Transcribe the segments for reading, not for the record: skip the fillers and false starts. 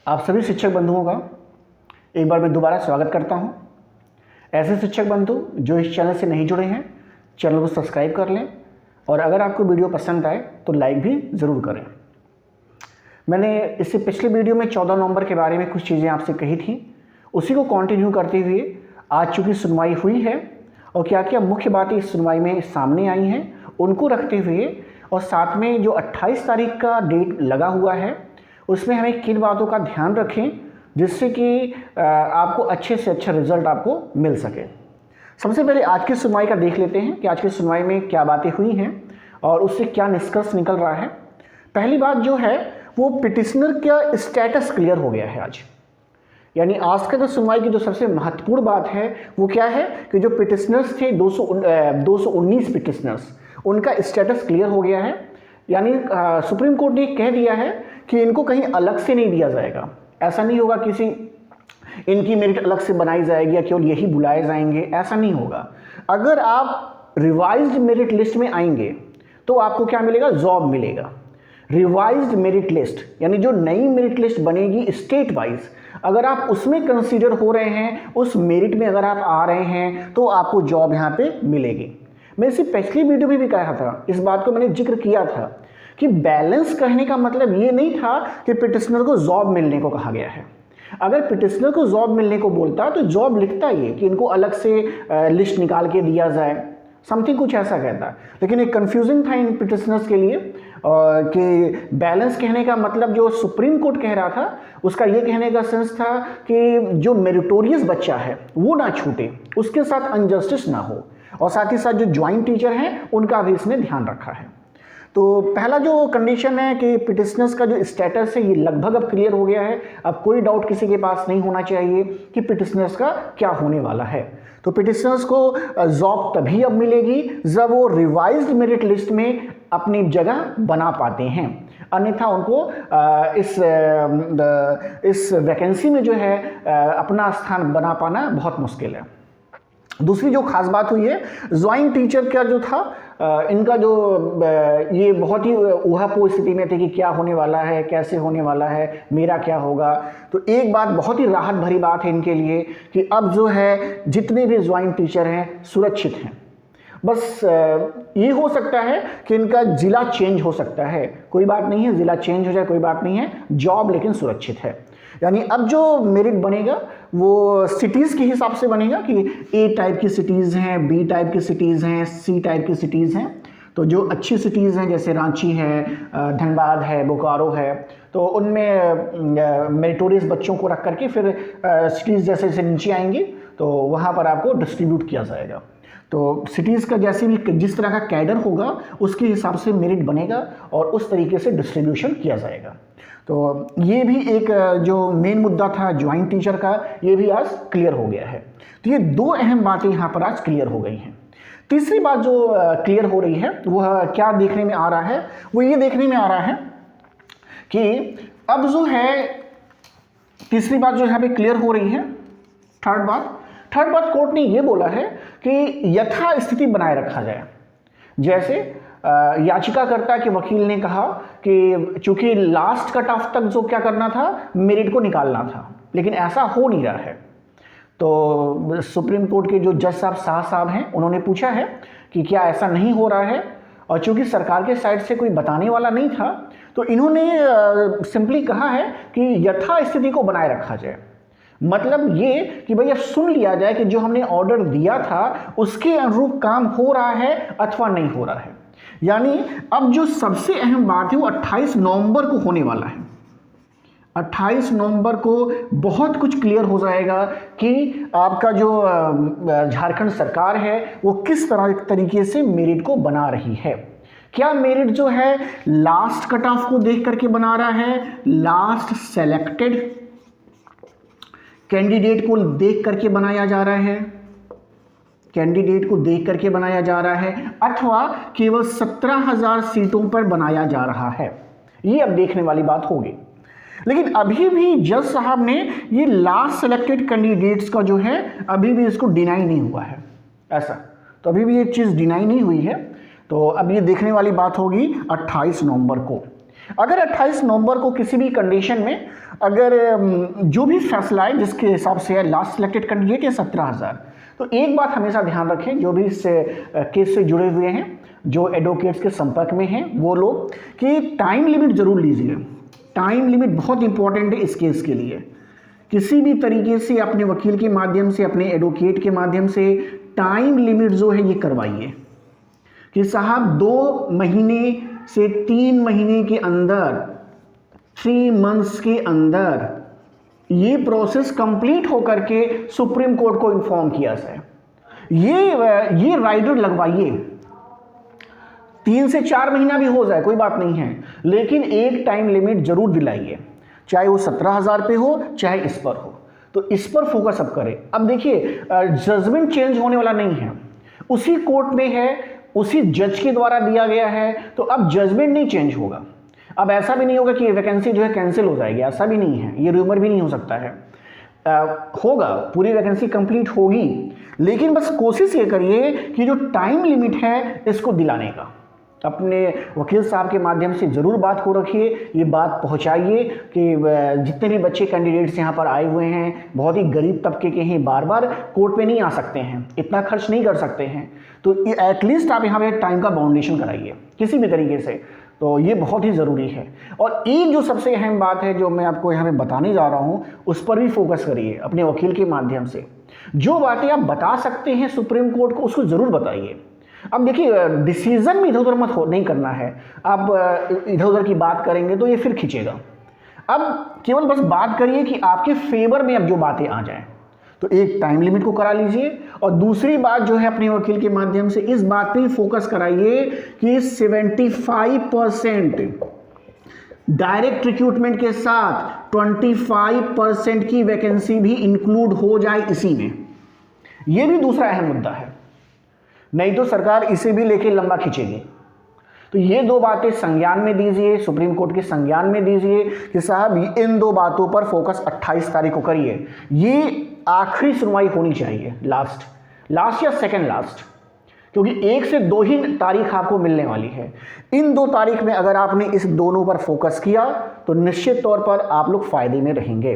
आप सभी शिक्षक बंधुओं का एक बार मैं दोबारा स्वागत करता हूं। ऐसे शिक्षक बंधु जो इस चैनल से नहीं जुड़े हैं, चैनल को सब्सक्राइब कर लें और अगर आपको वीडियो पसंद आए तो लाइक भी ज़रूर करें। मैंने इससे पिछले वीडियो में 14 नवंबर के बारे में कुछ चीज़ें आपसे कही थी, उसी को कंटिन्यू करते हुए आज चूँकि सुनवाई हुई है और क्या क्या मुख्य बातें इस सुनवाई में सामने आई हैं उनको रखते हुए और साथ में जो 28 तारीख का डेट लगा हुआ है उसमें हमें किन बातों का ध्यान रखें जिससे कि आपको अच्छे से अच्छा रिजल्ट आपको मिल सके। सबसे पहले आज की सुनवाई का देख लेते हैं कि आज की सुनवाई में क्या बातें हुई हैं और उससे क्या निष्कर्ष निकल रहा है। पहली बात जो है वो पिटिशनर का स्टेटस क्लियर हो गया है आज, यानी आज का जो सुनवाई की जो सबसे महत्वपूर्ण बात है वो क्या है कि जो पिटिशनर्स थे 219 पिटिशनर्स, उनका स्टेटस क्लियर हो गया है। यानी सुप्रीम कोर्ट ने कह दिया है कि इनको कहीं अलग से नहीं दिया जाएगा। ऐसा नहीं होगा किसी इनकी मेरिट अलग से बनाई जाएगी या केवल यही बुलाए जाएंगे, ऐसा नहीं होगा। अगर आप रिवाइज्ड मेरिट लिस्ट में आएंगे तो आपको क्या मिलेगा? जॉब मिलेगा। रिवाइज्ड मेरिट लिस्ट यानी जो नई मेरिट लिस्ट बनेगी स्टेट वाइज, अगर आप उसमें कंसीडर हो रहे हैं, उस मेरिट में अगर आप आ रहे हैं तो आपको जॉब यहाँ पे मिलेगी। मैं इसी पिछली वीडियो में भी कहा था, इस बात को मैंने जिक्र किया था कि बैलेंस कहने का मतलब ये नहीं था कि पिटिशनर को जॉब मिलने को कहा गया है। अगर पिटिशनर को जॉब मिलने को बोलता तो जॉब लिखता ये कि इनको अलग से लिस्ट निकाल के दिया जाए, समथिंग कुछ ऐसा कहता। लेकिन एक कंफ्यूजिंग था इन पिटिशनर्स के लिए कि बैलेंस कहने का मतलब जो सुप्रीम कोर्ट कह रहा था उसका ये कहने का सेंस था कि जो मेरिटोरियस बच्चा है वो ना छूटे, उसके साथ अनजस्टिस ना हो, और साथ ही साथ जो ज्वाइंट टीचर हैं उनका भी इसमें ध्यान रखा है। तो पहला जो कंडीशन है कि पिटिशनर्स का जो स्टेटस है ये लगभग अब क्लियर हो गया है। अब कोई डाउट किसी के पास नहीं होना चाहिए कि पिटिशनर्स का क्या होने वाला है। तो पिटिशनर्स को जॉब तभी अब मिलेगी जब वो रिवाइज्ड मेरिट लिस्ट में अपनी जगह बना पाते हैं, अन्यथा उनको इस वैकेंसी में जो है अपना स्थान बना पाना बहुत मुश्किल है। दूसरी जो खास बात हुई है, ज्वाइंट टीचर का जो था इनका जो ये बहुत ही ऊहापोह स्थिति में थे कि क्या होने वाला है, कैसे होने वाला है, मेरा क्या होगा। तो एक बात बहुत ही राहत भरी बात है इनके लिए कि अब जो है जितने भी ज्वाइंट टीचर हैं सुरक्षित हैं। बस ये हो सकता है कि इनका ज़िला चेंज हो सकता है, कोई बात नहीं है, ज़िला चेंज हो जाए कोई बात नहीं है, जॉब लेकिन सुरक्षित है। यानी अब जो मेरिट बनेगा वो सिटीज़ के हिसाब से बनेगा कि ए टाइप की सिटीज़ हैं, बी टाइप की सिटीज़ हैं, सी टाइप की सिटीज़ हैं। तो जो अच्छी सिटीज़ हैं जैसे रांची है, धनबाद है, बोकारो है, तो उनमें मेरिटोरियस बच्चों को रख करके फिर सिटीज़ जैसे जैसे नीचे आएंगी तो वहाँ पर आपको डिस्ट्रीब्यूट किया जाएगा। तो सिटीज़ का जैसे भी जिस तरह का कैडर होगा उसके हिसाब से मेरिट बनेगा और उस तरीके से डिस्ट्रीब्यूशन किया जाएगा। तो ये भी एक जो मेन मुद्दा था ज्वाइंट टीचर का, ये भी आज क्लियर हो गया है। तो ये दो अहम बातें यहाँ पर आज क्लियर हो गई हैं। तीसरी बात जो क्लियर हो रही है वह क्या देखने में आ रहा है, वो ये देखने में आ रहा है कि अब जो है तीसरी बात जो यहाँ पे क्लियर हो रही है, थर्ड बात कोर्ट ने ये बोला है कि यथा स्थिति बनाए रखा जाए। जैसे याचिकाकर्ता के वकील ने कहा कि चूंकि लास्ट कट ऑफ तक जो क्या करना था, मेरिट को निकालना था, लेकिन ऐसा हो नहीं रहा है। तो सुप्रीम कोर्ट के जो जज साहब शाह साहब हैं उन्होंने पूछा है कि क्या ऐसा नहीं हो रहा है, और चूंकि सरकार के साइड से कोई बताने वाला नहीं था तो इन्होंने सिंपली कहा है कि यथा स्थिति को बनाए रखा जाए। मतलब ये कि भाई अब सुन लिया जाए कि जो हमने ऑर्डर दिया था उसके अनुरूप काम हो रहा है अथवा नहीं हो रहा है। यानी अब जो सबसे अहम बात है वो 28 नवंबर को होने वाला है। 28 नवंबर को बहुत कुछ क्लियर हो जाएगा कि आपका जो झारखंड सरकार है वो किस तरीके से मेरिट को बना रही है। क्या मेरिट जो है लास्ट कट ऑफ को देख करके बना रहा है, लास्ट सेलेक्टेड कैंडिडेट को देख करके बनाया जा रहा है, कैंडिडेट को देख करके बनाया जा रहा है, अथवा केवल 17,000 सीटों पर बनाया जा रहा है, ये अब देखने वाली बात होगी। लेकिन अभी भी जज साहब ने ये लास्ट सेलेक्टेड कैंडिडेट्स का जो है अभी भी इसको डिनाई नहीं हुआ है, ऐसा तो अभी भी ये चीज़ डिनाई नहीं हुई है। तो अब ये देखने वाली बात होगी 28 नवंबर को। अगर 28 नवंबर को किसी भी कंडीशन में अगर जो भी फैसला है जिसके हिसाब से है लास्ट सिलेक्टेड कैंडिडेट या 17,000, तो एक बात हमेशा ध्यान रखें जो भी इस केस से जुड़े हुए हैं, जो एडवोकेट्स के संपर्क में हैं वो लोग, कि टाइम लिमिट ज़रूर लीजिए। टाइम लिमिट बहुत इंपॉर्टेंट है इस केस के लिए। किसी भी तरीके से अपने वकील के माध्यम से, अपने एडवोकेट के माध्यम से टाइम लिमिट जो है ये करवाइए कि साहब 2 महीने से 3 महीने के अंदर, 3 मंथ्स के अंदर ये प्रोसेस कंप्लीट होकर के सुप्रीम कोर्ट को इन्फॉर्म किया जाए। ये राइडर लगवाइए। 3 से 4 महीना भी हो जाए कोई बात नहीं है, लेकिन एक टाइम लिमिट जरूर दिलाइए, चाहे वो 17,000 पे हो चाहे इस पर हो। तो इस पर फोकस अब करें। अब देखिए जजमेंट चेंज होने वाला नहीं है, उसी कोर्ट में है, उसी जज के द्वारा दिया गया है, तो अब जजमेंट नहीं चेंज होगा। अब ऐसा भी नहीं होगा कि वैकेंसी जो है कैंसिल हो जाएगी, ऐसा भी नहीं है, ये रूमर भी नहीं हो सकता है। होगा, पूरी वैकेंसी कंप्लीट होगी, लेकिन बस कोशिश ये करिए कि जो टाइम लिमिट है इसको दिलाने का अपने वकील साहब के माध्यम से ज़रूर बात को रखिए, ये बात पहुंचाइए कि जितने भी बच्चे कैंडिडेट्स यहाँ पर आए हुए हैं बहुत ही गरीब तबके के हैं, बार बार कोर्ट पे नहीं आ सकते हैं, इतना खर्च नहीं कर सकते हैं, तो एटलीस्ट आप यहाँ पे टाइम का बाउंडेशन कराइए किसी भी तरीके से। तो ये बहुत ही ज़रूरी है। और एक जो सबसे अहम बात है जो मैं आपको यहाँ पे बताने जा रहा हूँ, उस पर भी फोकस करिए अपने वकील के माध्यम से। जो बातें आप बता सकते हैं सुप्रीम कोर्ट को, उसको ज़रूर बताइए। अब देखिए डिसीजन में इधर उधर मत नहीं करना है। आप इधर उधर की बात करेंगे तो ये फिर खींचेगा। अब केवल बस बात करिए कि आपके फेवर में अब जो बातें आ जाएं। तो एक टाइम लिमिट को करा लीजिए, और दूसरी बात जो है अपने वकील के माध्यम से इस बात पे फोकस कराइए कि 75% डायरेक्ट रिक्रूटमेंट के साथ 25% की वैकेंसी भी इंक्लूड हो जाए इसी में। यह भी दूसरा अहम मुद्दा है, नहीं तो सरकार इसे भी लेके लंबा खींचेगी। तो ये 2 बातें संज्ञान में दीजिए, सुप्रीम कोर्ट के संज्ञान में दीजिए कि साहब इन 2 बातों पर फोकस 28 तारीख को करिए। ये आखिरी सुनवाई होनी चाहिए, लास्ट या सेकंड लास्ट, क्योंकि 1 से 2 ही तारीख आपको मिलने वाली है। इन 2 तारीख में अगर आपने इस दोनों पर फोकस किया तो निश्चित तौर पर आप लोग फायदे में रहेंगे।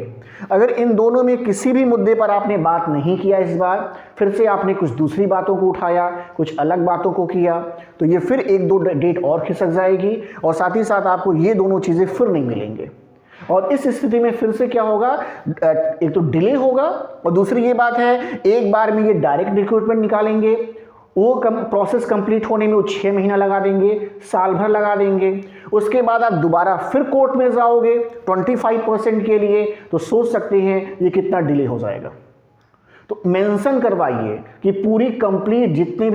अगर इन दोनों में किसी भी मुद्दे पर आपने बात नहीं किया, इस बार फिर से आपने कुछ दूसरी बातों को उठाया, कुछ अलग बातों को किया, तो ये फिर 1-2 डेट और खिसक जाएगी, और साथ ही साथ आपको ये दोनों चीज़ें फिर नहीं मिलेंगे। और इस स्थिति में फिर से क्या होगा, एक तो डिले होगा, और दूसरी ये बात है एक बार में ये डायरेक्ट रिक्रूटमेंट निकालेंगे, वो प्रोसेस कंप्लीट होने में वो 6 महीना लगा देंगे, साल भर लगा देंगे। उसके बाद आप दोबारा फिर कोर्ट में जाओगे 25% के लिए, तो सोच सकते हैं ये कितना डिले हो जाएगा। तो मेंशन करवाइए कि पूरी कंप्लीट जितने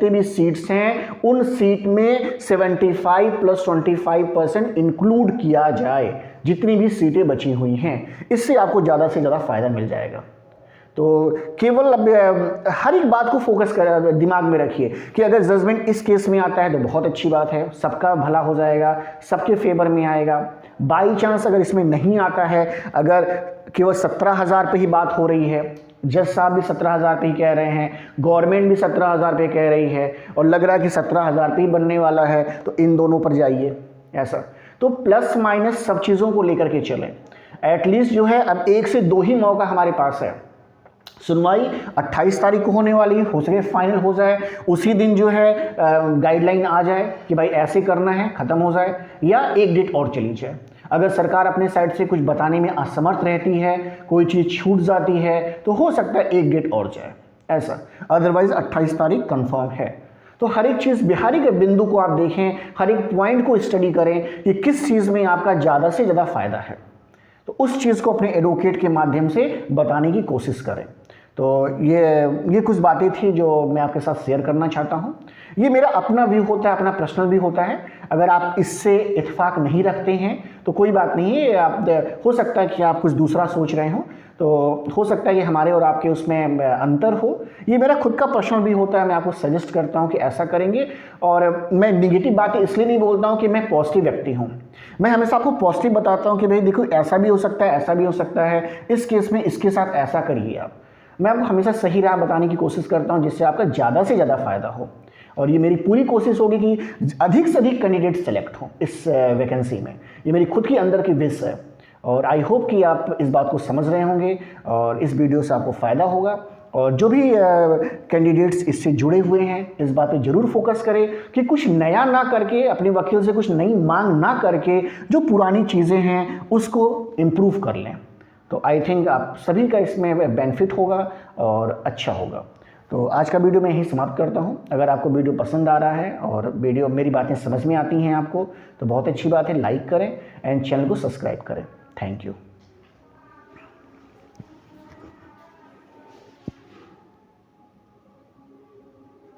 भी सीट्स हैं उन सीट में 75 + 25% इंक्लूड किया जाए, जितनी भी सीटें बची हुई हैं। इससे आपको ज़्यादा से ज़्यादा फायदा मिल जाएगा। तो केवल अब हर एक बात को फोकस कर दिमाग में रखिए कि अगर जजमेंट इस केस में आता है तो बहुत अच्छी बात है, सबका भला हो जाएगा, सबके फेवर में आएगा। बाई चांस अगर इसमें नहीं आता है, अगर केवल 17,000 पे ही बात हो रही है, जज साहब भी 17,000 पे ही कह रहे हैं, गवर्नमेंट भी 17,000 पे कह रही है, और लग रहा है कि 17,000 पे ही बनने वाला है, तो इन दोनों पर जाइए। ऐसा तो प्लस माइनस सब चीज़ों को लेकर के चलें। एटलीस्ट जो है अब 1 से 2 ही मौका हमारे पास है। सुनवाई 28 तारीख को होने वाली है, हो सके फाइनल हो जाए उसी दिन, जो है गाइडलाइन आ जाए कि भाई ऐसे करना है, ख़त्म हो जाए, या एक डेट और चली जाए। अगर सरकार अपने साइड से कुछ बताने में असमर्थ रहती है, कोई चीज़ छूट जाती है, तो हो सकता है एक डेट और जाए ऐसा, अदरवाइज 28 तारीख कंफर्म है। तो हर एक चीज़, बिहारी के बिंदु को आप देखें, हर एक पॉइंट को स्टडी करें कि किस चीज़ में आपका ज़्यादा से ज़्यादा फ़ायदा है, तो उस चीज़ को अपने एडवोकेट के माध्यम से बताने की कोशिश करें। तो ये कुछ बातें थी जो मैं आपके साथ शेयर करना चाहता हूँ। ये मेरा अपना व्यू होता है, अपना पर्सनल व्यू होता है। अगर आप इससे इत्तेफाक नहीं रखते हैं तो कोई बात नहीं है, आप हो सकता है कि आप कुछ दूसरा सोच रहे हो, तो हो सकता है कि हमारे और आपके उसमें अंतर हो। ये मेरा खुद का पर्सनल व्यू होता है, मैं आपको सजेस्ट करता हूँ कि ऐसा करेंगे। और मैं निगेटिव बातें इसलिए नहीं बोलता हूँ कि मैं पॉजिटिव व्यक्ति हूँ, मैं हमेशा आपको पॉजिटिव बताता हूँ कि भाई देखो ऐसा भी हो सकता है, ऐसा भी हो सकता है, इस केस में इसके साथ ऐसा करिए आप। मैं आपको हमेशा सही राह बताने की कोशिश करता हूं जिससे आपका ज़्यादा से ज़्यादा फ़ायदा हो। और ये मेरी पूरी कोशिश होगी कि अधिक से अधिक कैंडिडेट सेलेक्ट हों इस वैकेंसी में। ये मेरी खुद की अंदर की विश है और आई होप कि आप इस बात को समझ रहे होंगे और इस वीडियो से आपको फ़ायदा होगा। और जो भी कैंडिडेट्स इससे जुड़े हुए हैं इस बात पे ज़रूर फोकस करें कि कुछ नया ना करके, अपने वकील से कुछ नई मांग ना करके जो पुरानी चीज़ें हैं उसको इम्प्रूव कर लें। तो आई थिंक आप सभी का इसमें बेनिफिट होगा और अच्छा होगा। तो आज का वीडियो मैं यही समाप्त करता हूं। अगर आपको वीडियो पसंद आ रहा है और वीडियो मेरी बातें समझ में आती हैं आपको तो बहुत अच्छी बात है, लाइक करें एंड चैनल को सब्सक्राइब करें। Thank you.